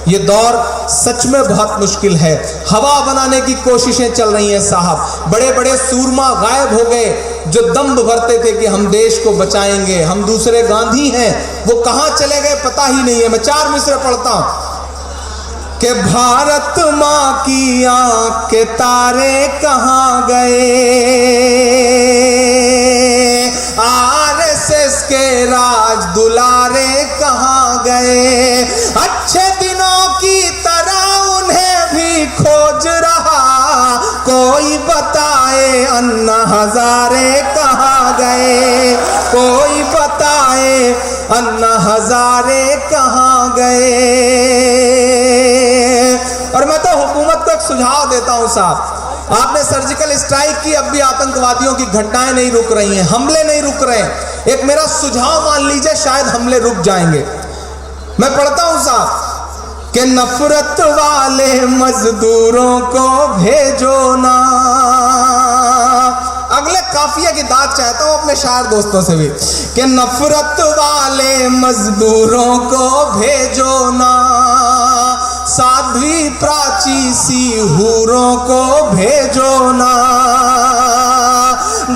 ये दौर सच में बहुत मुश्किल है। हवा बनाने की कोशिशें चल रही हैं साहब। बड़े बड़े सूरमा गायब हो गए जो दम्भ भरते थे कि हम देश को बचाएंगे, हम दूसरे गांधी हैं, वो कहां चले गए पता ही नहीं है। मैं 4 मिसरे पढ़ता हूं कि भारत माँ की आंख के तारे कहां गए, आरएसएस के राज दुलारे कहां गए, अच्छे दिनों की तरह उन्हें भी खोज रहा, कोई बताए अन्ना हजारे कहां गए, कोई बताए अन्ना हजारे कहां गए। और मैं तो हुकूमत को एक सुझाव देता हूं साहब, आपने सर्जिकल स्ट्राइक की, अब भी आतंकवादियों की घटनाएं नहीं रुक रही हैं, हमले नहीं रुक रहे हैं। एक मेरा सुझाव मान लीजिए, शायद हमले रुक जाएंगे। मैं पढ़ता हूं साहब कि नफरत वाले मजदूरों को भेजो ना। अगले काफिया की दाद चाहता हूं अपने शायर दोस्तों से भी कि नफरत वाले मजदूरों को भेजो ना, साध्वी प्राची सी हूरों को भेजो ना,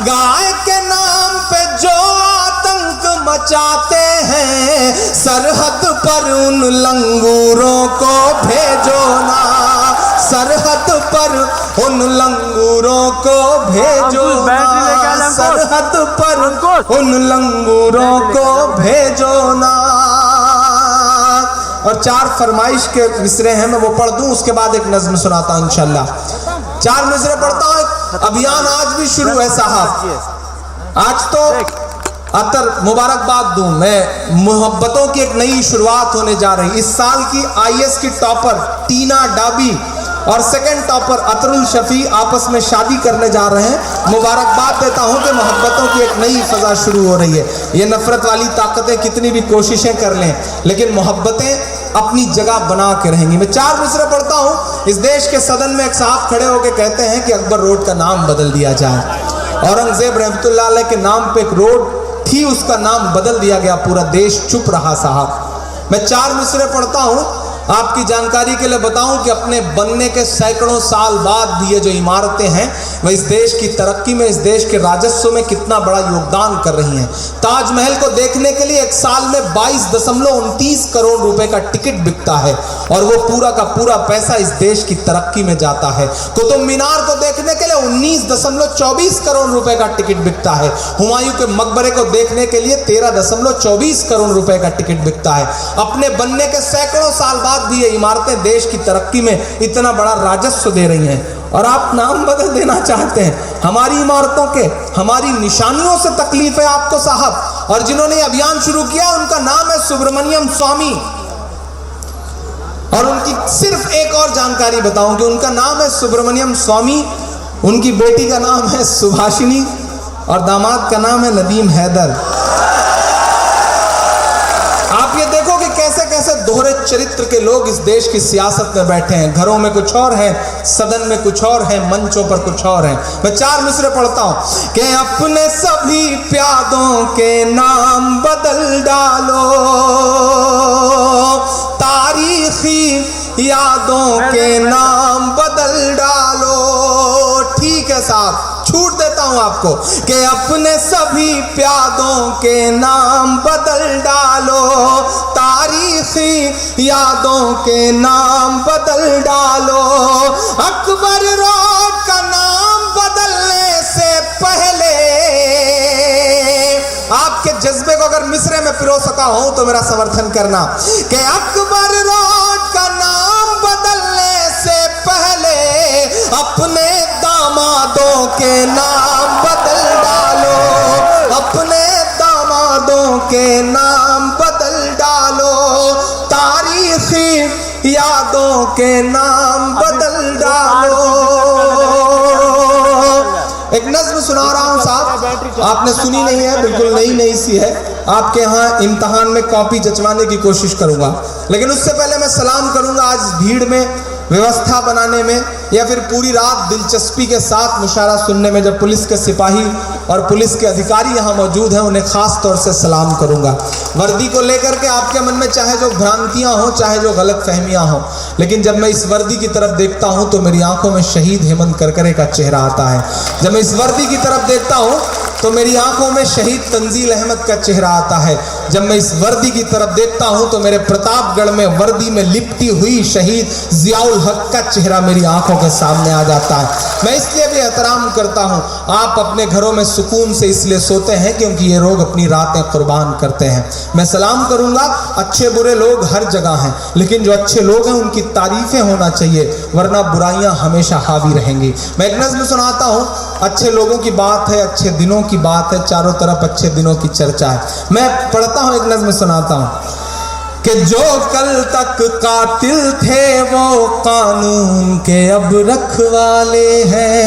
गाय के नाम पे जो आतंक मचाते हैं, सरहद पर उन लंगूरों को भेजो ना, सरहद पर उन लंगूरों को भेजो ना, सरहद पर उन लंगूरों को भेजो ना। और 4 फरमाइश के मिसरे हैं, मैं वो पढ़ दूं, उसके बाद एक नज्म सुनाता हूं इंशाल्लाह। 4 मिसरे पढ़ता हूं। अभियान आज भी शुरू है साहब। आज तो अतर मुबारकबाद दूं मैं, मोहब्बतों की एक नई शुरुआत होने जा रही। इस साल की आईएएस की टॉपर टीना डाबी और सेकंड टॉपर अतरुल शफी आपस में शादी करने जा रहे हैं। मुबारकबाद देता हूं कि मोहब्बतों की एक नई फजा शुरू हो रही है। ये नफरत वाली ताकतें कितनी भी कोशिशें कर लें, लेकिन मोहब्बतें अपनी जगह बना के रहेंगी। मैं 4 मिसरे पढ़ता हूं। इस देश के सदन में एक साहब खड़े होकर कहते हैं कि अकबर रोड का नाम बदल दिया जाए। औरंगजेब रहमतुल्लाह अलैह के नाम पे एक रोड थी, उसका नाम बदल दिया गया, पूरा देश चुप रहा साहब। मैं 4 मिसरे पढ़ता हूं। आपकी जानकारी के लिए बताऊं कि अपने बनने के सैकड़ों साल बाद भी ये जो इमारतें हैं वह इस देश की तरक्की में, इस देश के राजस्व में कितना बड़ा योगदान कर रही हैं। ताजमहल को देखने के लिए एक साल में 22.29 करोड़ रुपए का टिकट बिकता है और वो पूरा का पूरा पैसा इस देश की तरक्की में जाता है। कुतुब मीनार को देखने के लिए 19.24 करोड़ रुपए का टिकट बिकता है। हुमायूं के मकबरे को देखने के लिए 13.24 करोड़ रुपए का टिकट बिकता है। अपने बनने के सैकड़ों साल बाद भी ये इमारतें देश की तरक्की में इतना बड़ा राजस्व दे रही हैं और आप नाम बदल देना चाहते हैं। हमारी इमारतों के, हमारी निशानियों से तकलीफ है आपको साहब। और जिन्होंने अभियान शुरू किया उनका नाम है सुब्रमण्यम स्वामी। और उनकी सिर्फ एक और जानकारी बताऊं कि उनका नाम है सुब्रमण्यम स्वामी, उनकी बेटी का नाम है सुभाषिनी और दामाद का नाम है नदीम हैदर। आप ये देखो कि कैसे कैसे दोहरे चरित्र के लोग इस देश की सियासत में बैठे हैं। घरों में कुछ और है, सदन में कुछ और है, मंचों पर कुछ और है। मैं 4 मिसरे पढ़ता हूं कि अपने सभी प्यादों के नाम बदल डालो, तारीखी यादों के नाम बदल डालो। ठीक है साहब, छूट देता हूं आपको कि अपने सभी प्यादों के नाम बदल डालो, तारीखी यादों के नाम बदल डालो। अकबर रोड का नाम बदलने से पहले, आपके जज्बे को अगर मिसरे में पिरो सका हो तो मेरा समर्थन करना कि अकबर रोड का नाम बदलने से पहले अपने दामादों के नाम बदल डालो, अपने दामादों के नाम बदल डालो, तारीखी यादों के नाम बदल डालो। एक नज्म सुना रहा हूं साहब, आपने सुनी नहीं है, बिल्कुल नई सी है। आपके यहाँ इम्तहान में कॉपी जचवाने की कोशिश करूंगा, लेकिन उससे पहले मैं सलाम करूंगा। आज भीड़ में व्यवस्था बनाने में या फिर पूरी रात दिलचस्पी के साथ मुशायरा सुनने में जब पुलिस के सिपाही और पुलिस के अधिकारी यहाँ मौजूद हैं, उन्हें खास तौर से सलाम करूँगा। वर्दी को लेकर के आपके मन में चाहे जो भ्रांतियाँ हों, चाहे जो गलत फहमियाँ हों, लेकिन जब मैं इस वर्दी की तरफ देखता हूँ तो मेरी आंखों में शहीद हेमंत करकरे का चेहरा आता है। जब मैं इस वर्दी की तरफ देखता हूँ तो मेरी आंखों में शहीद तंजील अहमद का चेहरा आता है। जब मैं इस वर्दी की तरफ देखता हूं तो मेरे प्रतापगढ़ में वर्दी में लिपटी हुई शहीद जियाउल हक का चेहरा मेरी आंखों के सामने आ जाता है। मैं इसलिए भी एहतराम करता हूं, आप अपने घरों में सुकून से इसलिए सोते हैं क्योंकि ये लोग अपनी रातें कुर्बान करते हैं। मैं सलाम करूंगा, अच्छे बुरे लोग हर जगह हैं, लेकिन जो अच्छे लोग हैं उनकी तारीफें होना चाहिए, वरना बुराइयां हमेशा हावी रहेंगी। मैं एक नज़्म सुनाता हूं, अच्छे लोगों की बात है, अच्छे दिनों की बात है, चारों तरफ अच्छे दिनों की चर्चा है। मैं पढ़ता हूं, एक नज़्म सुनाता हूं कि जो कल तक कातिल थे वो कानून के अब रखवाले हैं।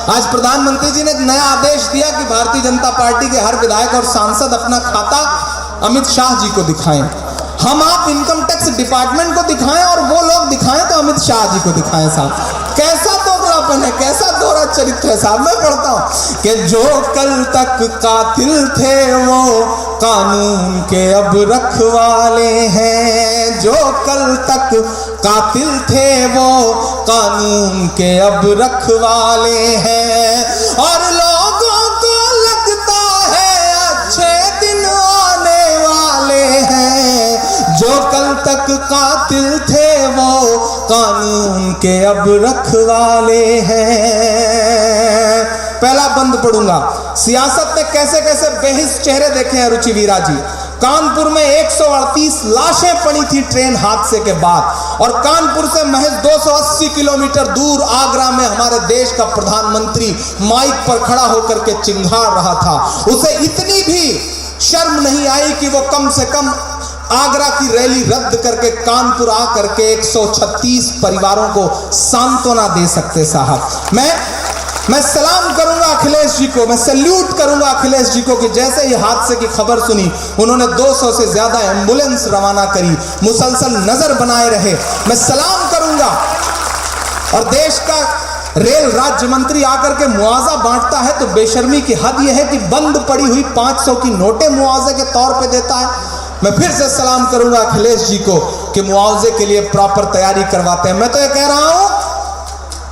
आज प्रधानमंत्री जी ने एक नया आदेश दिया कि भारतीय जनता पार्टी के हर विधायक और सांसद अपना खाता अमित शाह जी को दिखाएं। हम आप इनकम टैक्स डिपार्टमेंट को दिखाएं और वो लोग दिखाएं तो अमित शाह जी को दिखाएं। साहब कैसा दोगलापन है, कैसा दोहरा चरित्र है। साहब मैं पढ़ता हूं कि जो कल तक कातिल थे वो कानून के अब रखवाले हैं। जो कल तक कातिल थे वो कानून के अब रखवाले हैं। और लोगों को लगता है अच्छे दिन आने वाले हैं। जो कल तक कातिल थे वो कानून के अब रखवाले हैं। पहला बंद पढ़ूंगा। सियासत में कैसे कैसे बेहिस चेहरे देखे हैं रुचि वीरा जी। कानपुर में 138 लाशें पड़ी थी ट्रेन हादसे के बाद, और कानपुर से महज 280 किलोमीटर दूर आगरा में हमारे देश का प्रधानमंत्री माइक पर खड़ा होकर के चिंघाड़ रहा था। उसे इतनी भी शर्म नहीं आई कि वो कम से कम आगरा की रैली रद्द करके कानपुर आकर के 136 परिवारों को सांत्वना दे सकते। साहब मैं सलाम करूंगा अखिलेश जी को, मैं सैल्यूट करूंगा अखिलेश जी को कि जैसे ही हादसे की खबर सुनी उन्होंने 200 से ज्यादा एम्बुलेंस रवाना करी, मुसलसल नजर बनाए रहे। मैं सलाम करूंगा। और देश का रेल राज्य मंत्री आकर के मुआवजा बांटता है तो बेशर्मी की हद यह है कि बंद पड़ी हुई 500 की नोटें मुआवजे के तौर पे देता है। मैं फिर से सलाम करूंगा अखिलेश जी को कि मुआवजे के लिए प्रॉपर तैयारी करवाते हैं। मैं तो ये कह रहा हूं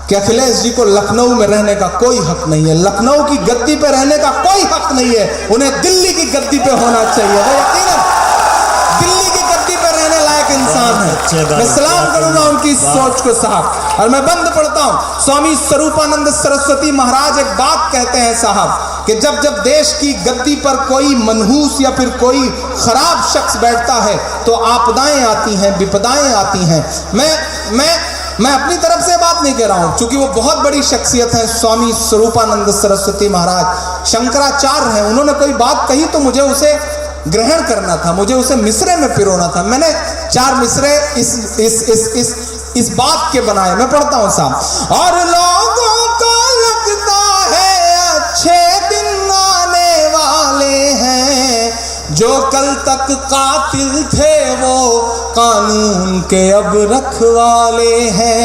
कि अखिलेश जी को लखनऊ में रहने का कोई हक नहीं है, लखनऊ की गद्दी पे रहने का कोई हक नहीं है, उन्हें दिल्ली की गद्दी पे होना चाहिए। वो यकीनन दिल्ली की गद्दी पे रहने लायक इंसान है। मैं सलाम करूंगा उनकी सोच को। साहब और मैं बंद पढ़ता हूं। स्वामी स्वरूपानंद सरस्वती महाराज एक बात कहते हैं साहब कि जब जब देश की गद्दी पर कोई मनहूस या फिर कोई खराब शख्स बैठता है तो आपदाएं आती हैं, विपदाएं आती हैं। मैं अपनी तरफ से बात नहीं कह रहा हूं, क्योंकि वो बहुत बड़ी शख्सियत है स्वामी स्वरूपानंद सरस्वती महाराज, शंकराचार्य हैं। उन्होंने कोई बात कही तो मुझे उसे ग्रहण करना था, मुझे उसे मिसरे में पिरोना था। मैंने 4 मिसरे इस बात के बनाए। मैं पढ़ता हूं साहब। और लोगों को लगता है अच्छे दिन आने वाले हैं। जो कल तक कातिल थे वो कानून के अब रखवाले हैं।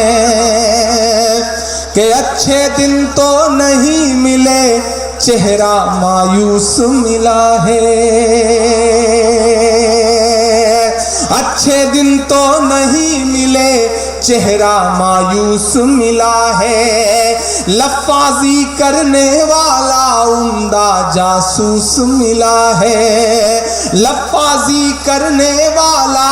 कि अच्छे दिन तो नहीं मिले, चेहरा मायूस मिला है। अच्छे दिन तो नहीं मिले, चेहरा मायूस मिला है। लफ्फाजी करने वाला उम्दा जासूस मिला है। लफ्फाजी करने वाला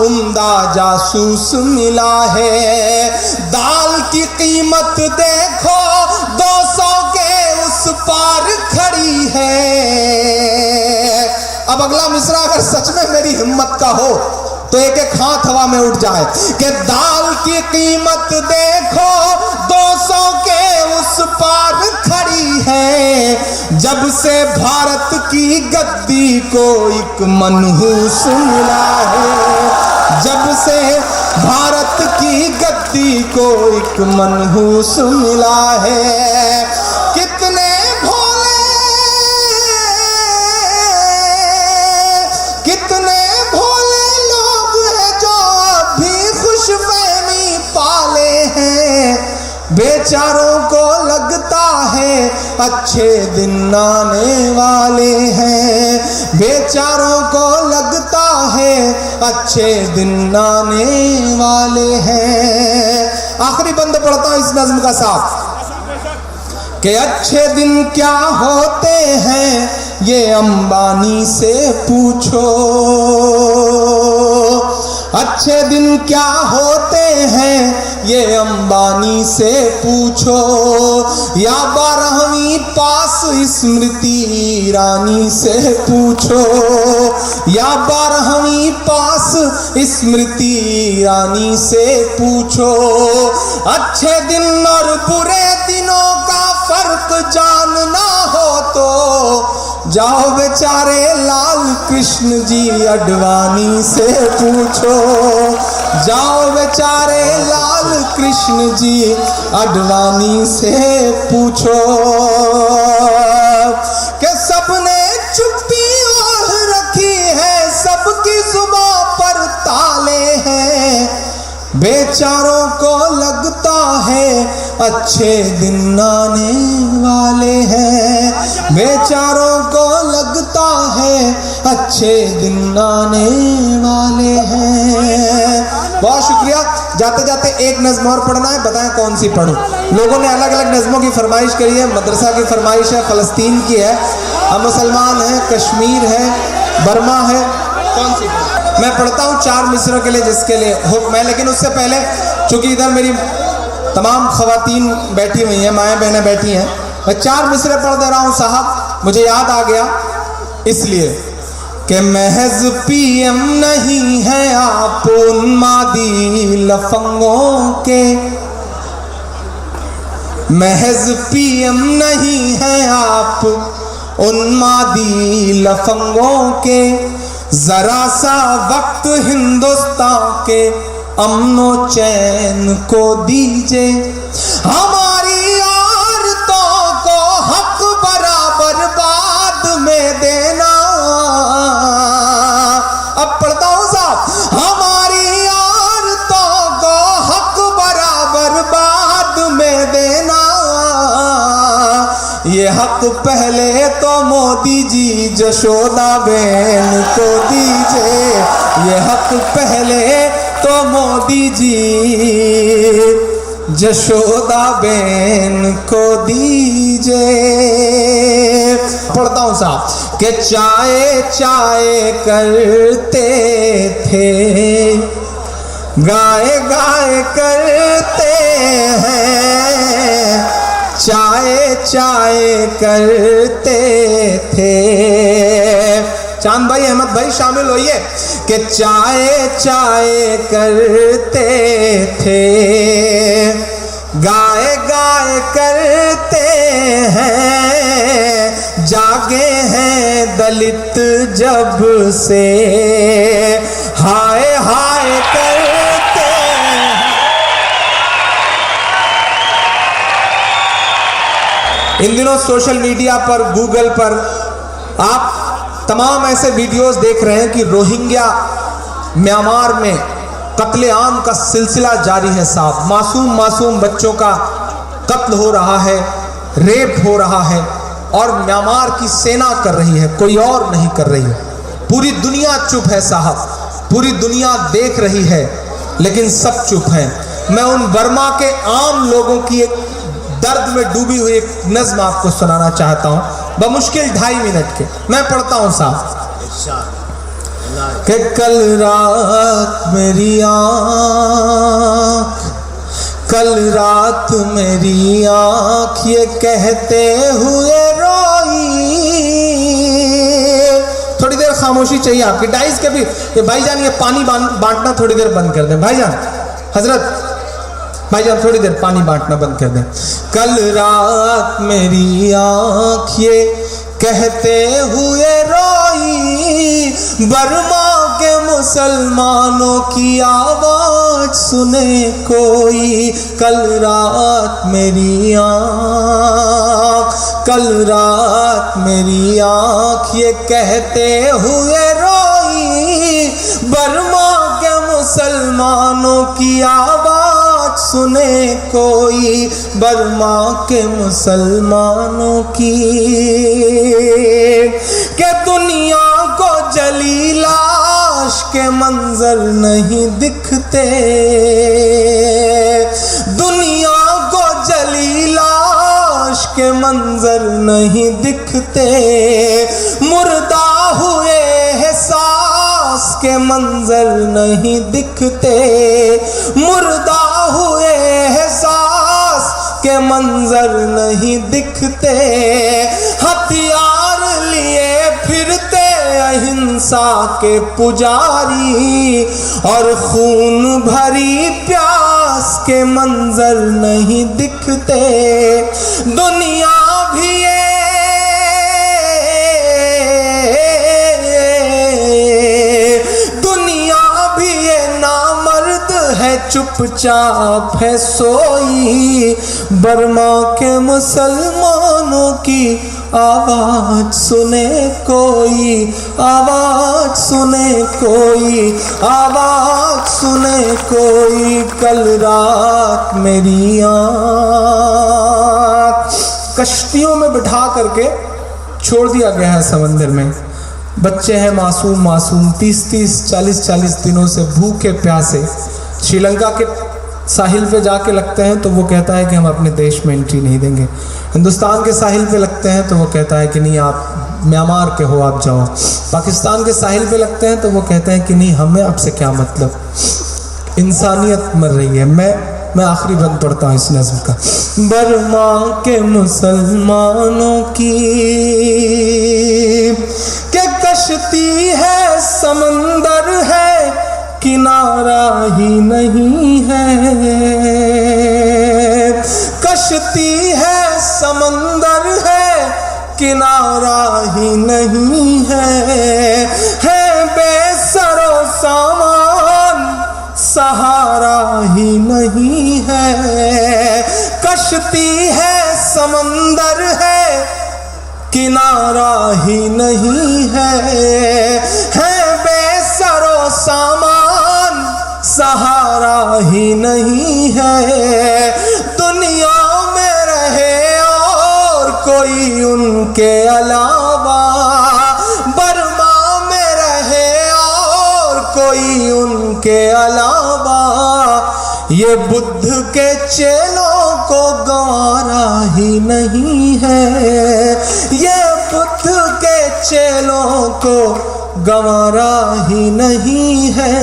उम्दा जासूस मिला है। दाल की कीमत देखो 200 के उस पार खड़ी है। अब अगला मिसरा अगर सच में मेरी हिम्मत का हो तो एक एक हाथ हवा में उठ जाए कि दाल की कीमत देखो 200 के उस पार खड़ी है। जब से भारत की गद्दी को एक मनहूस मिला है। जब से भारत की गद्दी को एक मनहूस मिला है। कितने भोले, कितने भोले लोग हैं जो अभी खुशफहमी पाले हैं। बेचारों को लगता है अच्छे दिन आने वाले हैं, बेचारों को लगता है अच्छे दिन आने वाले हैं। आखिरी बंद पढ़ता हूं इस नज्म का साथ कि अच्छे दिन क्या होते हैं ये अंबानी से पूछो, अच्छे दिन क्या होते हैं ये अंबानी से पूछो, या 12वीं पास स्मृति ईरानी से पूछो, या 12वीं पास स्मृति ईरानी से पूछो। अच्छे दिन और बुरे दिनों का फर्क जानना हो तो जाओ बेचारे लाल कृष्ण जी अडवाणी से पूछो, जाओ बेचारे लाल कृष्ण जी अडवाणी से पूछो। कि सबने चुप्पी ओढ़ रखी है, सबकी जुबां पर ताले हैं, बेचारों को लगता है अच्छे दिन आने वाले हैं, बेचारों को लगता है अच्छे दिन आने वाले हैं। बहुत शुक्रिया। जाते जाते एक नज्म और पढ़ना है, बताएं कौन सी पढ़ूं। लोगों ने अलग अलग नज्मों की फरमाइश करी है, मदरसा की फरमाइश है, फलस्तीन की है, हम मुसलमान हैं, कश्मीर है, बर्मा है, कौन सी? मैं पढ़ता हूँ 4 मिसरों के लिए जिसके लिए हुक्म है, लेकिन उससे पहले चूंकि इधर मेरी तमाम खवातीन बैठी हुई हैं, माएँ बहनें बैठी हैं, मैं 4 मिसरे पढ़ दे रहा हूँ साहब, मुझे याद आ गया इसलिए कि महज पीएम नहीं है आप उन्मादी लफंगों के, महज पीएम नहीं है आप उन्मादी लफंगों के, जरा सा वक्त हिंदुस्तान के अमनो चैन को दीजिए, हमारी औरतों को हक बराबर बाद में देना। अब पढ़ता हूं साहब, हमारी औरतों को हक बराबर बाद में देना, ये हक पहले तो मोदी जी जशोदा बहन को दीजिए, ये हक पहले तो मोदी जी जशोदा बहन को दीजिए। पढ़ता हूं साहब कि चाय चाय करते थे, गाय गाय करते हैं, चाय चाय करते थे। चांद भाई, अहमद भाई शामिल होइए कि चाय चाय करते थे, गाय गाय करते हैं, जागे हैं दलित जब से हाय हाय करते हैं। इन दिनों सोशल मीडिया पर, गूगल पर आप तमाम ऐसे वीडियोस देख रहे हैं कि रोहिंग्या म्यांमार में कत्लेआम का सिलसिला जारी है साहब, मासूम बच्चों का कत्ल हो रहा है, रेप हो रहा है, और म्यांमार की सेना कर रही है, कोई और नहीं कर रही है। पूरी दुनिया चुप है साहब, पूरी दुनिया देख रही है, लेकिन सब चुप है। मैं उन बर्मा के आम लोगों की एक दर्द में डूबी हुई एक नज्म आपको सुनाना चाहता हूं, बमुश्किल 2.5 मिनट के। मैं पढ़ता हूं साहब कि कल रात मेरी आँख, कल रात मेरी आँख ये कहते हुए रोई। थोड़ी देर खामोशी चाहिए आपकी, डाइस के भी ये भाईजान, ये पानी बांटना थोड़ी देर बंद कर दें भाईजान, हजरत भाईजान थोड़ी देर पानी बांटना बंद कर दें। कल रात मेरी आँख ये कहते हुए रोई, बर्मा के मुसलमानों की आवाज सुने कोई। कल रात मेरी आँख, कल रात मेरी आँख ये कहते हुए रोई, बर्मा के मुसलमानों की आवाज सुने कोई बर्मा के मुसलमानों की, कि दुनिया को जली लाश के मंजर नहीं दिखते, दुनिया को जली लाश के मंजर नहीं दिखते, मुर्दा हुए एहसास के मंजर नहीं दिखते, मुर्दा हुए एहसास के मंजर नहीं दिखते, हथियार लिए फिरते अहिंसा के पुजारी और खून भरी प्यास के मंजर नहीं दिखते, दुनिया भी चुपचाप है सोई, बर्मा के मुसलमानों की आवाज सुने कोई, आवाज सुने कोई, आवाज सुने कोई। कल रात मेरी आँख कश्तियों में बिठा करके छोड़ दिया गया है समंदर में, बच्चे हैं मासूम मासूम 30-30, 40-40 दिनों से भूखे प्यासे श्रीलंका के साहिल पे जाके लगते हैं तो वो कहता है कि हम अपने देश में एंट्री नहीं देंगे, हिंदुस्तान के साहिल पे लगते हैं तो वो कहता है कि नहीं आप म्यांमार के हो आप जाओ, पाकिस्तान के साहिल पे लगते हैं तो वो कहते हैं कि नहीं हमें आपसे क्या मतलब, इंसानियत मर रही है। मैं आखिरी बंद पढ़ता हूँ इस नज़्म का। बर्मा के मुसलमानों की के कश्ती है समंदर है किनारा ही नहीं है, कश्ती है समंदर है किनारा ही नहीं है बेसरो सामान सहारा ही नहीं है, कश्ती है समंदर है किनारा ही नहीं है बेसरो सामान सहारा ही नहीं है, दुनिया में रहे और कोई उनके अलावा, बर्मा में रहे और कोई उनके अलावा, ये बुद्ध के चेलों को गंवारा ही नहीं है, ये बुद्ध के चेलों को गंवारा ही नहीं है,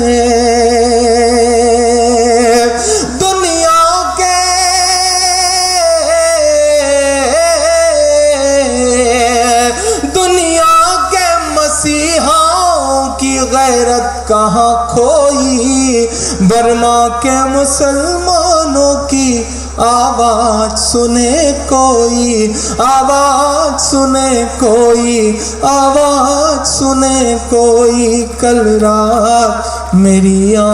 दुनिया के मसीहाओं की गैरत कहाँ खोई, बर्मा के मुसलमानों की आवाज सुने कोई, आवाज सुने कोई, आवाज सुने कोई। कल रात मेरी आँख।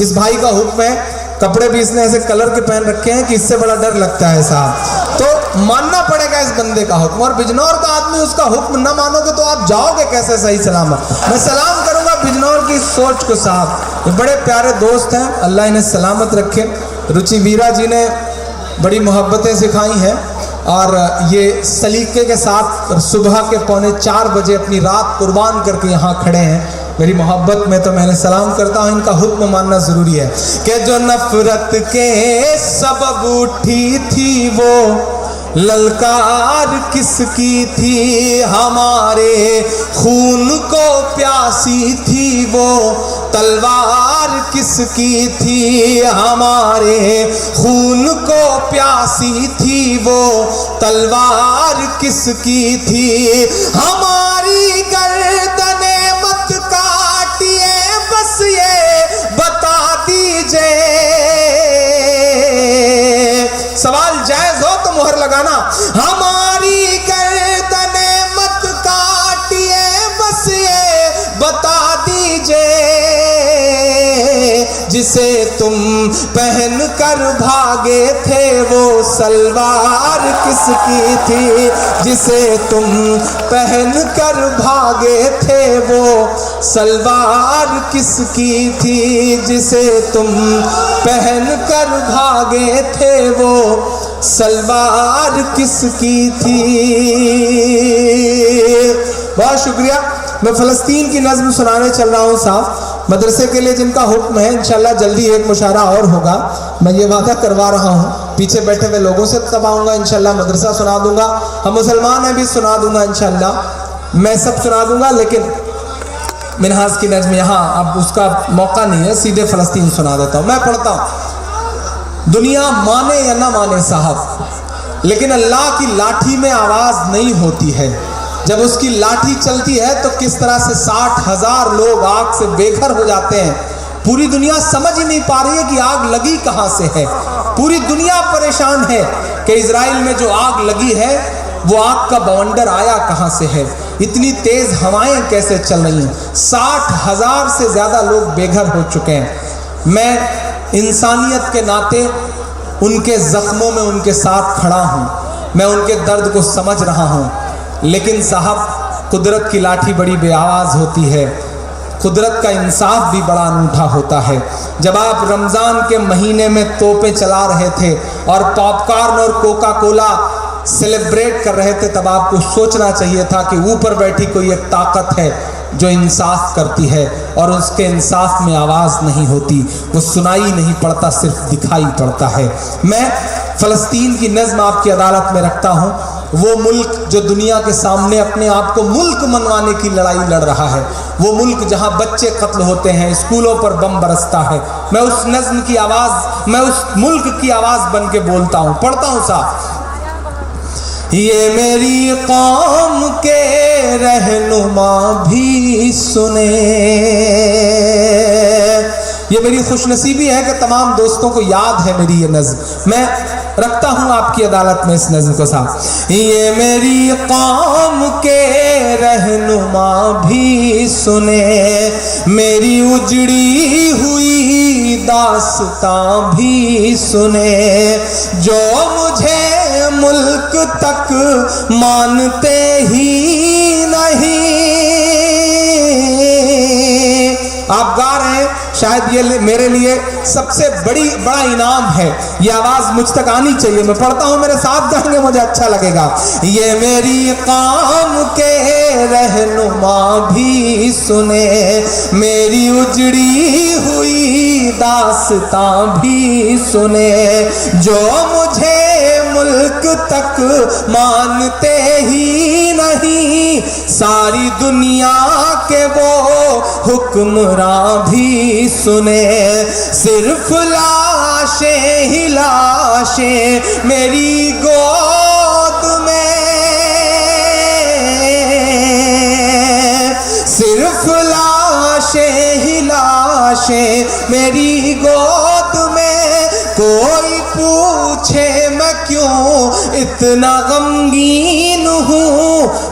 इस भाई का हुक्म है, कपड़े भी इसने ऐसे कलर के पहन रखे हैं कि इससे बड़ा डर लगता है साहब, तो मानना पड़ेगा इस बंदे का हुक्म। और बिजनौर का आदमी उसका हुक्म न मानोगे तो आप जाओगे कैसे सही सलामत। मैं सलाम करूंगा बिजनौर की सोच को साहब, ये बड़े प्यारे दोस्त हैं, अल्लाह इन्हें सलामत रखे। रुचि वीरा जी ने बड़ी मोहब्बतें सिखाई हैं और ये सलीके के साथ सुबह के 3:45 बजे अपनी रात कुर्बान करके यहाँ खड़े हैं। मेरी मोहब्बत में तो मैंने सलाम करता हूँ, इनका हुक्म मानना ज़रूरी है कि जो नफरत के सबब उठी थी वो ललकार किसकी थी, हमारे खून को प्यासी थी वो तलवार किसकी थी, हमारे खून को प्यासी थी वो तलवार किसकी थी, हमारी गर्दने मत काटिए बस ये बता दीजिए। सवाल जायज हो तो मुहर लगाना। हमारी गर्दने मत काटिए बस ये बता दीजिए, जिसे तुम पहन कर भागे थे वो सलवार किसकी थी, जिसे तुम पहन कर भागे थे वो सलवार किसकी थी, जिसे तुम पहन कर भागे थे वो सलवार किसकी थी। बहुत शुक्रिया। मैं फ़लस्तीन की नज़्म सुनाने चल रहा हूँ साहब, मदरसे के लिए जिनका हुक्म है इंशाल्लाह जल्दी एक मुशायरा और होगा, मैं ये वादा करवा रहा हूँ। पीछे बैठे हुए लोगों से तब आऊँगा इंशाल्लाह, मदरसा सुना दूँगा, हम मुसलमान हैं भी सुना दूँगा इंशाल्लाह, मैं सब सुना दूँगा। लेकिन मिनहाज की नज़्म यहाँ अब उसका मौका नहीं है, सीधे फ़लस्तीन सुना देता हूँ। मैं पढ़ता हूँ। दुनिया माने या ना माने साहब, लेकिन अल्लाह की लाठी में आवाज़ नहीं होती है। जब उसकी लाठी चलती है तो किस तरह से 60,000 लोग आग से बेघर हो जाते हैं। पूरी दुनिया समझ ही नहीं पा रही है कि आग लगी कहाँ से है। पूरी दुनिया परेशान है कि इजराइल में जो आग लगी है वो आग का बवंडर आया कहाँ से है, इतनी तेज़ हवाएं कैसे चल रही हैं। 60,000 से ज़्यादा लोग बेघर हो चुके हैं। मैं इंसानियत के नाते उनके ज़ख्मों में उनके साथ खड़ा हूँ, मैं उनके दर्द को समझ रहा हूँ। लेकिन साहब कुदरत की लाठी बड़ी बेआवाज़ होती है, कुदरत का इंसाफ भी बड़ा अनूठा होता है। जब आप रमज़ान के महीने में तोपें चला रहे थे और पॉपकॉर्न और कोका कोला सेलिब्रेट कर रहे थे, तब आपको सोचना चाहिए था कि ऊपर बैठी कोई एक ताकत है जो इंसाफ करती है और उसके इंसाफ में आवाज़ नहीं होती, वो सुनाई नहीं पड़ता, सिर्फ दिखाई पड़ता है। मैं फ़लस्तीन की नज़्म आपकी अदालत में रखता हूँ। वो मुल्क जो दुनिया के सामने अपने आप को मुल्क मनवाने की लड़ाई लड़ रहा है, वो मुल्क जहाँ बच्चे कत्ल होते हैं, स्कूलों पर बम बरसता है, मैं उस नज़्म की आवाज़, मैं उस मुल्क की आवाज़ बन के बोलता हूँ। पढ़ता हूँ साहब। ये मेरी कौम के रहनुमा भी सुने, ये मेरी खुशनसीबी है कि तमाम दोस्तों को याद है मेरी ये नज़्म। मैं रखता हूँ आपकी अदालत में इस नज़्म को साहब। ये मेरी कौम के रहनुमा भी सुने, मेरी उजड़ी हुई दास्तां भी सुने, जो मुझे मुल्क तक मानते ही नहीं। आप गा रहे हैं, शायद ये मेरे लिए सबसे बड़ा इनाम है, ये आवाज़ मुझ तक आनी चाहिए। मैं पढ़ता हूँ, मेरे साथ गाएंगे, मुझे अच्छा लगेगा। ये मेरी कौम के रहनुमा भी सुने, मेरी उजड़ी हुई दास्तां भी सुने, जो मुझे मुल्क तक मानते ही नहीं, सारी दुनिया के वो हुक्मरां भी सुने, सिर्फ लाशें ही लाशें मेरी गोद में, सिर्फ लाशें ही लाशें मेरी गोद में, कोई पूछे मैं क्यों इतना गमगीन हूँ,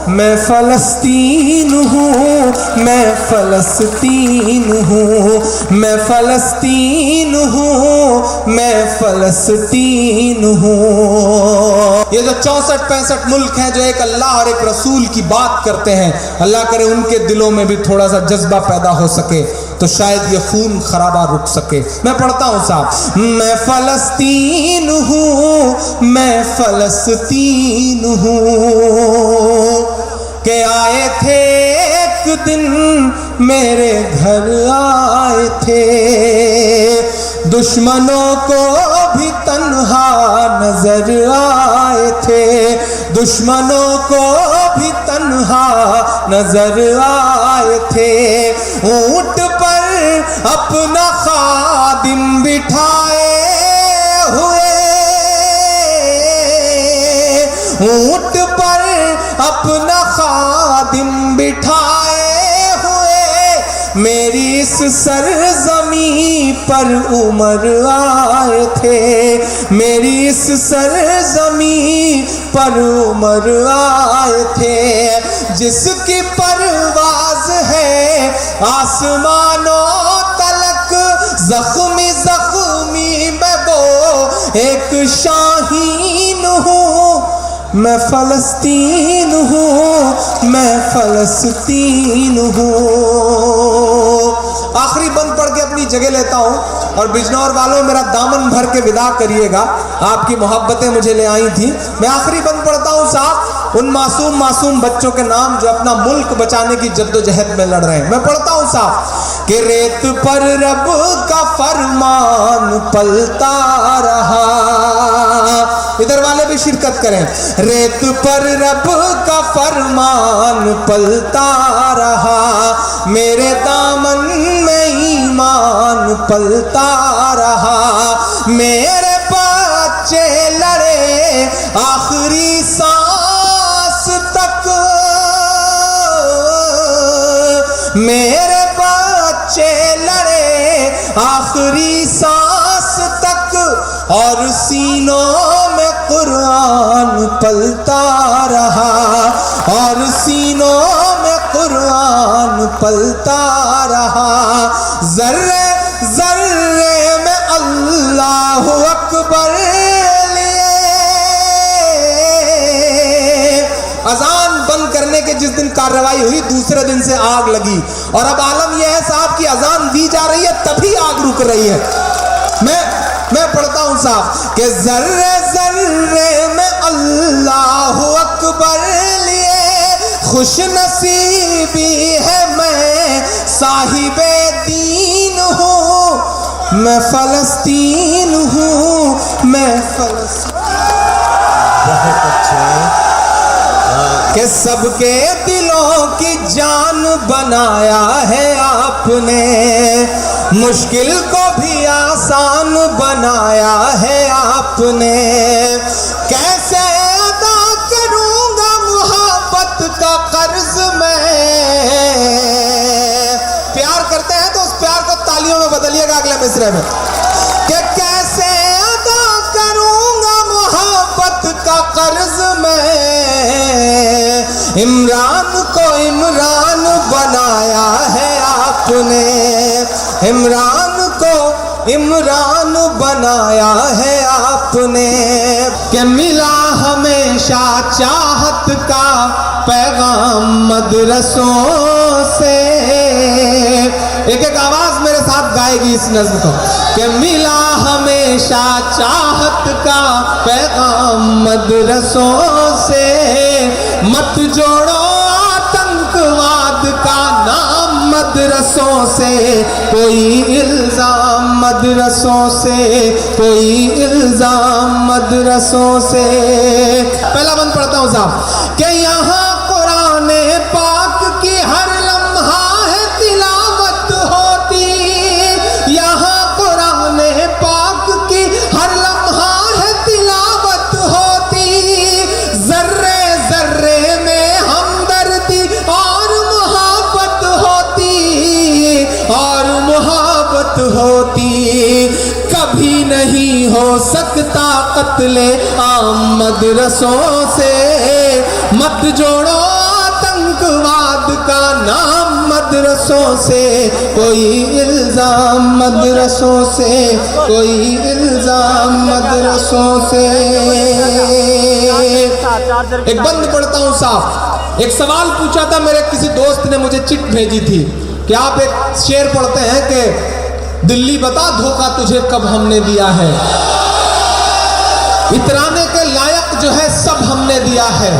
मैं फ़लस्तीन हूँ, मैं फ़लस्तीन हूँ, मैं फ़लस्तीन हूँ, मैं फ़लस्तीन हूँ। ये जो 64-65 मुल्क हैं जो एक अल्लाह और एक रसूल की बात करते हैं, अल्लाह करे उनके दिलों में भी थोड़ा सा जज्बा पैदा हो सके तो शायद ये खून खराबा रुक सके। मैं पढ़ता हूँ साहब। मैं फ़लस्तीन हूँ, मैं फ़लस्तीन हूँ, के आए थे एक दिन मेरे घर आए थे, दुश्मनों को भी तन्हा नजर आए थे, दुश्मनों को भी तन्हा नजर आए थे, ऊंट पर अपना खादिम बिठाए हुए, ऊंट पर अपना खादिम बिठाए हुए, मेरी इस सरजमी पर उमर आए थे, मेरी इस सरजमी पर उमर आए थे, जिसकी परवाज़ है आसमानों तलक, ज़ख्म एक शाहीन हूँ, मैं फलस्तीन हूँ, मैं फलस्तीन हूँ। आखिरी बंद पढ़ के अपनी जगह लेता हूँ और बिजनौर वालों मेरा दामन भर के विदा करिएगा, आपकी मोहब्बतें मुझे ले आई थी। मैं आखिरी बंद पढ़ता हूँ साहब, उन मासूम बच्चों के नाम जो अपना मुल्क बचाने की जद्दोजहद में लड़ रहे हैं। मैं पढ़ता हूँ साहब कि रेत पर रब का फरमान पलता रहा, इधर वाले भी शिरकत करें। रेत पर रब का फरमान पलता रहा, मेरे दामन में ईमान पलता रहा, मेरे बच्चे लड़े आखिरी सांस तक, मेरे बच्चे लड़े आखिरी सांस तक, और सीनों में कुरान पलता रहा, और सीनों में कुरान पलता रहा। जर्रे जर्रे में अल्लाहु अकबर लिए, अजान बंद करने के जिस दिन कार्रवाई हुई दूसरे दिन से आग लगी, और अब आलम यह है साहब कि अजान दी जा रही है तभी आग रुक रही है। मैं पढ़ता हूं साहब कि जर्रे जर्रे में अल्लाहु अकबर लिए, खुश नसीबी है मैं साहिबे दीन हूँ, मैं फलस्तीन हूँ, मैं फलस्तीन। बहुत अच्छे कि सबके दिलों की जान बनाया है आपने, मुश्किल को भी आसान बनाया है आपने। कैसे अदा करूंगा मोहब्बत का कर्ज मैं, प्यार करते हैं तो उस प्यार को तालियों में बदलिएगा अगले मिसरे में, कि कैसे अदा करूंगा मोहब्बत का कर्ज मैं। इमरान को इमरान बनाया है आपने, इमरान को इमरान बनाया है आपने। कि मिला हमेशा चाहत का पैगाम मदरसों से, एक एक आवाज मेरे साथ गाएगी इस नज़्म को, कि मिला हमेशा चाहत का पैगाम मदरसों से, मत जोड़ो आतंकवाद का नाम मदरसों से, कोई इल्जाम मदरसों से, कोई इल्जाम मदरसों से। पहला बंद पढ़ता हूँ साहब कि यहाँ कुरान पाक की हर लम्हा है तिलावत होती, यहाँ कुरान पाक की हर लम्हा है तिलावत होती, जर्रे जर्रे में हमदर्दी और मोहब्बत होती, और मोहब्बत होती। कभी नहीं हो सकता कत्ले आम मदरसों से, मत जोड़ो आतंकवाद का नाम मदरसों से, कोई इल्जाम मदरसों से, कोई इल्जाम मदरसों से। एक बंद पढ़ता हूँ साहब, एक सवाल पूछा था मेरे किसी दोस्त ने, मुझे चिट भेजी थी कि आप एक शेर पढ़ते हैं कि दिल्ली बता धोखा तुझे कब हमने दिया है, इतराने के लायक जो है सब हमने दिया है,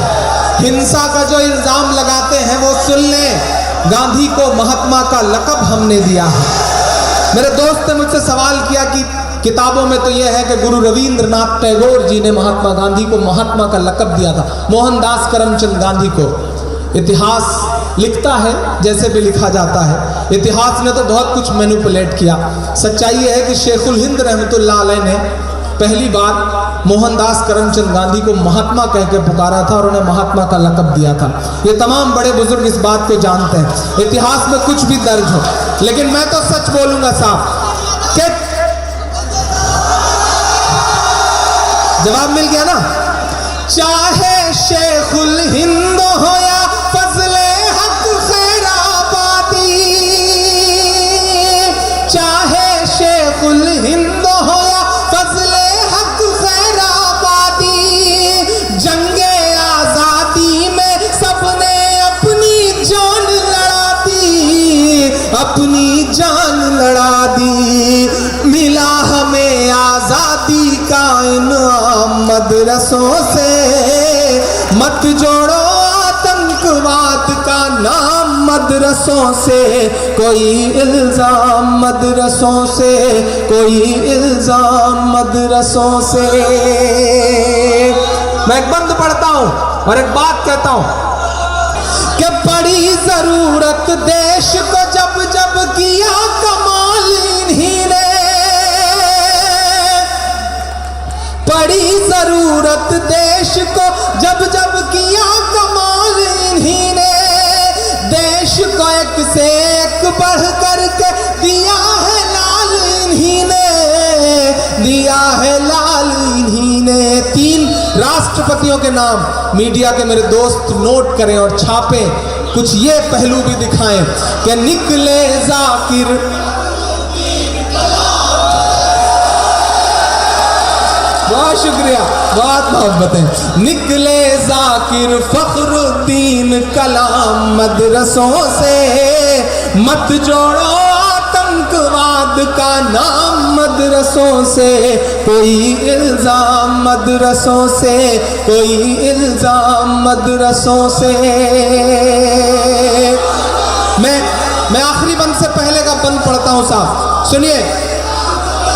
हिंसा का जो इल्जाम लगाते हैं वो सुन लें, गांधी को महात्मा का लक़ब हमने दिया है। मेरे दोस्त ने मुझसे सवाल किया कि किताबों में तो यह है कि गुरु रविंद्रनाथ टैगोर जी ने महात्मा गांधी को महात्मा का लक़ब दिया था, मोहनदास करमचंद गांधी को। इतिहास लिखता है जैसे भी लिखा जाता है, इतिहास ने तो बहुत कुछ मैनिपुलेट किया। सच्चाई यह है कि शेखुल हिंद रहमतुल्लाह अलैह ने पहली बार मोहनदास करमचंद गांधी को महात्मा कह के पुकारा था और उन्हें महात्मा का लक़ब दिया था। ये तमाम बड़े बुजुर्ग इस बात को जानते हैं, इतिहास में कुछ भी दर्ज हो, लेकिन मैं तो सच बोलूंगा साहब कि जवाब मिल गया ना, चाहे शेखुल हिंद हो या फजले हक खैराबादी, चाहे शेखुल हिंद हो या फजले हक अपनी जान लड़ा दी, मिला हमें आजादी का इनाम मदरसों से। मत जोड़ो आतंकवाद का नाम मदरसों से, कोई इल्जाम मदरसों से, कोई इल्जाम मदरसों से। मैं एक बंद पढ़ता हूं और एक बात कहता हूं कि बड़ी जरूरत देश को जब जब किया कमाल इन्हीं ने, बड़ी जरूरत देश को जब जब किया कमाल इन्हीं ने। देश को एक से एक बढ़ करके दिया है लाल इन्हीं ने, दिया है लाल इन्हीं ने। 3 राष्ट्रपतियों के नाम मीडिया के मेरे दोस्त नोट करें और छापें, कुछ ये पहलू भी दिखाएं कि निकले जाकिर, बहुत शुक्रिया, बहुत मोहब्बतें। निकले जाकिर फखरुद्दीन कलाम मदरसों से। मत जोड़ो आतंकवाद का नाम मदरसों से, कोई इल्जाम मदरसों से, कोई इल्जाम मदरसों से। मैं आखिरी बंद से पहले का बंद पढ़ता हूं साहब, सुनिए।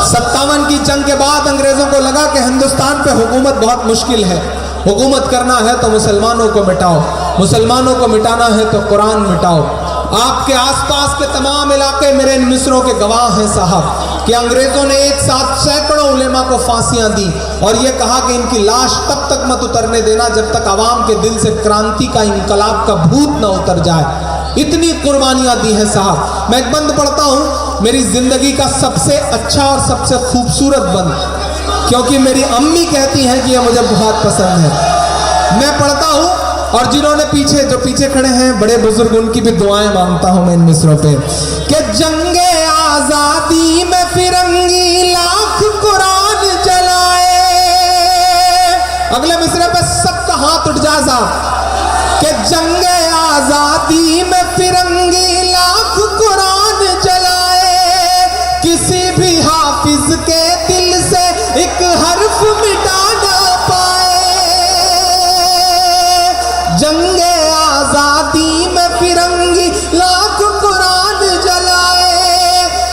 57 की जंग के बाद अंग्रेजों को लगा कि हिंदुस्तान पे हुकूमत बहुत मुश्किल है, हुकूमत करना है तो मुसलमानों को मिटाओ, मुसलमानों को मिटाना है तो कुरान मिटाओ। आपके आसपास के तमाम इलाके मेरे इन मिस्रों के गवाह हैं साहब कि अंग्रेजों ने एक साथ सैकड़ों उलेमा को फांसियां दी और ये कहा कि इनकी लाश तब तक मत उतरने देना जब तक आवाम के दिल से क्रांति का, इंकलाब का भूत न उतर जाए। इतनी कुर्बानियां दी हैं साहब। मैं एक बंद पढ़ता हूं, मेरी जिंदगी का सबसे अच्छा और सबसे खूबसूरत बंद, क्योंकि मेरी अम्मी कहती हैं कि यह मुझे बहुत पसंद है। मैं पढ़ता हूं और जिन्होंने जो पीछे खड़े हैं बड़े बुजुर्ग, उनकी भी दुआएं मांगता हूं मैं इन मिसरों पे कि जंगे आजादी में फिरंगी लाख कुरान जलाए। अगले मिसरे पे सबका हाथ उठ जाए साहब कि जंगे आजादी में फिरंगी लाख कुरान जलाए। किसी भी हाफिज के दिल से एक हर्फ मिटा ना पाए। जंगे आजादी में फिरंगी लाख कुरान जलाए।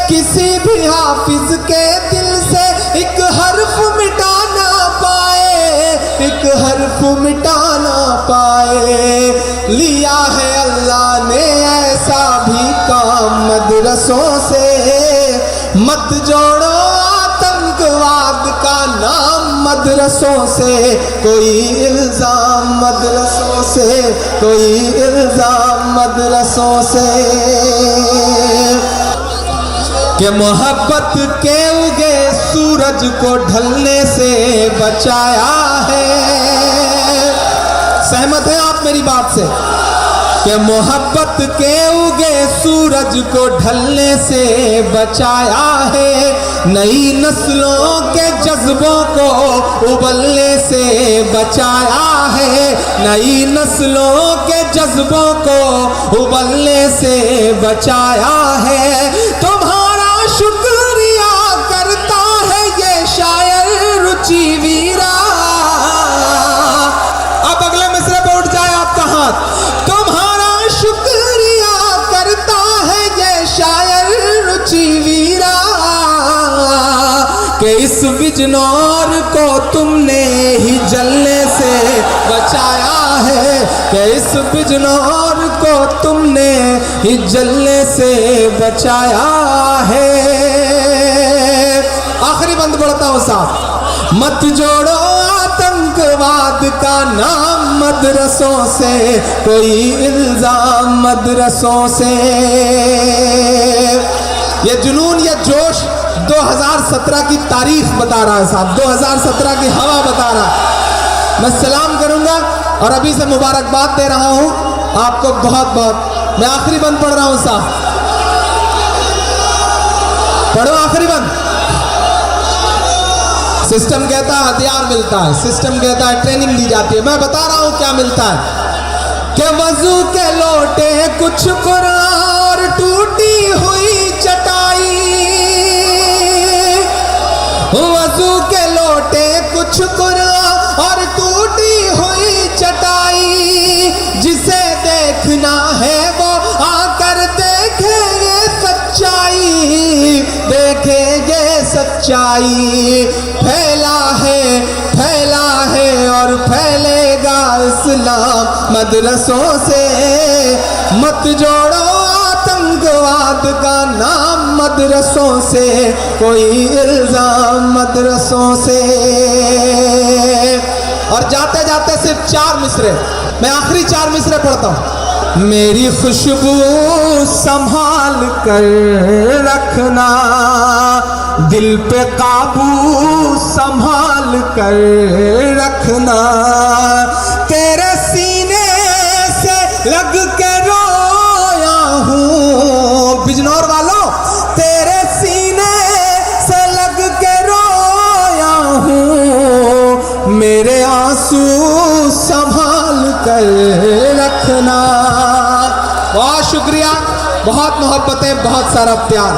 किसी भी हाफिज के दिल से एक हर्फ मिटा ना पाए, एक हर्फ मिटा ना पाए। लिया है अल्लाह ने ऐसा भी काम मदरसों से। मत जोड़ो आतंकवाद का नाम मदरसों से, कोई इल्जाम मदरसों से, कोई इल्जाम मदरसों से। कि मोहब्बत के उगे सूरज को ढलने से बचाया है। सहमत हैं आप मेरी बात से कि मोहब्बत के उगे सूरज को ढलने से बचाया है। नई नस्लों के जज्बों को उबलने से बचाया है। नई नस्लों के जज्बों को उबलने से बचाया है। तुम्हारा शुक्रिया करता है ये शायर रुचि वीरा। अब अगले मिसरे पे उठ जाए आपका हाथ। तुम्हारा शुक्रिया करता है ये शायर रुचि वीरा कि इस बिजनौर को तुमने ही जलने से बचाया है। कि इस बिजनौर को तुमने ही जलने से बचाया है। आखिरी बंद पढ़ता हूं साहब। मत जोड़ो आतंकवाद का नाम मदरसों से, कोई इल्जाम मदरसों से। ये जुनून, ये जोश 2017 की तारीख बता रहा है साहब, 2017 की हवा बता रहा है। मैं सलाम करूंगा और अभी से मुबारकबाद दे रहा हूं आपको बहुत बहुत। मैं आखिरी बंद पढ़ रहा हूं साहब, पढ़ो आखिरी बंद। सिस्टम कहता है हथियार मिलता है, सिस्टम कहता है ट्रेनिंग दी जाती है। मैं बता रहा हूं क्या मिलता है कि वजू के लोटे कुछ कुरान और टूटी हुई चटाई, वजू के लोटे कुछ कुरान और टूटी हुई चटाई, जिसे देखना है वो आकर देखे ये सच्चाई, देखे ये सच्चाई। फैला है और फैलेगा इस्लाम मदरसों से, मत जोड़ो आतंकवाद का नाम मदरसों से, कोई इल्जाम मदरसों से। और जाते जाते सिर्फ 4 मिसरे, मैं आखिरी 4 मिसरे पढ़ता हूं। मेरी खुशबू संभाल कर रखना, दिल पे काबू संभाल कर रखना, तेरे सीने से लग के रोया हूँ बिजनौर वालों, तेरे सीने से लग के रोया हूँ, मेरे आंसू संभाल कर रखना। बहुत शुक्रिया, बहुत मोहब्बतें, बहुत सारा प्यार।